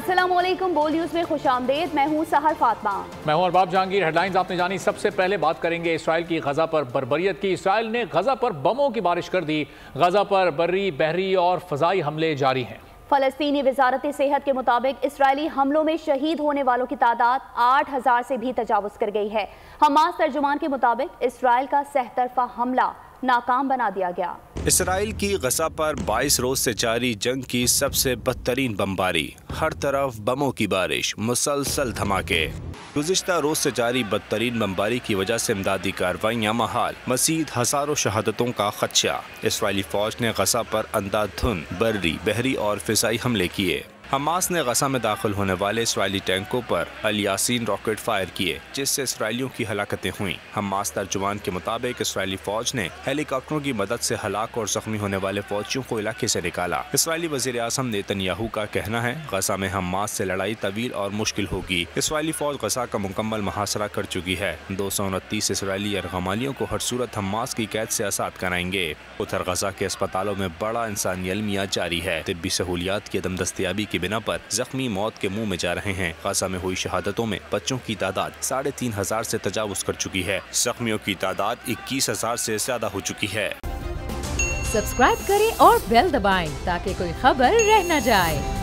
अस्सलामुअलैकुम, बोल न्यूज़ में खुशामदीद। मैं हूँ सहर फातिमा। मैं हूँ अरबाब जहांगीर। हेडलाइंस आपने जानी। सबसे पहले बात करेंगे इसराइल की गजा पर बर्बरियत की। इसराइल ने गजा पर बमों की बारिश कर दी। गजा पर बर्री, बहरी और फजाई हमले जारी हैं। फलस्तीनी वजारत सेहत के मुताबिक इसराइली हमलों में शहीद होने वालों की तादाद 8000 से भी तजावुज कर गई है। हमास तर्जुमान के मुताबिक इसराइल का सहतरफा हमला नाकाम बना दिया गया। इसराइल की गजा पर 22 रोज से जारी जंग की सबसे बदतरीन बमबारी। हर तरफ बमों की बारिश, मुसलसल धमाके। गुज़िश्ता रोज से जारी बदतरीन बमबारी की वजह से इमदादी कार्रवाइयाँ महाल। मज़ीद हज़ारों शहादतों का खदशा। इसराइली फौज ने गजा पर अंधाधुंध बर्री, बहरी और फिज़ाई हमले किए। हमास ने गजा में दाखिल होने वाले इसराइली टैंकों पर अल यासीन रॉकेट फायर किए, जिससे इसराइलियों की हलाकतें हुईं। हमास तर्जुमान के मुताबिक इसराइली फौज ने हेलीकॉप्टरों की मदद से हलाक और जख्मी होने वाले फौजियों को इलाके से निकाला। इसराइली वज़ीर आज़म नेतन्याहू का कहना है, गजा में हमास से लड़ाई तवील और मुश्किल होगी। इसराइली फौज गजा का मुकम्मल मुहासरा कर चुकी है। 229 इसराइली यरगमालियों को हर सूरत हमास की कैद से आज़ाद कराएंगे। उधर गजा के अस्पतालों में बड़ा इंसानी अलमिया जारी है। तिब्बी सहूलियात की अदम दस्तयाबी की बिना पर जख्मी मौत के मुंह में जा रहे हैं। गजा में हुई शहादतों में बच्चों की तादाद 3500 से तजावुज कर चुकी है। जख्मियों की तादाद 21000 से ज्यादा हो चुकी है। सब्सक्राइब करें और बेल दबाएं ताकि कोई खबर रह न जाए।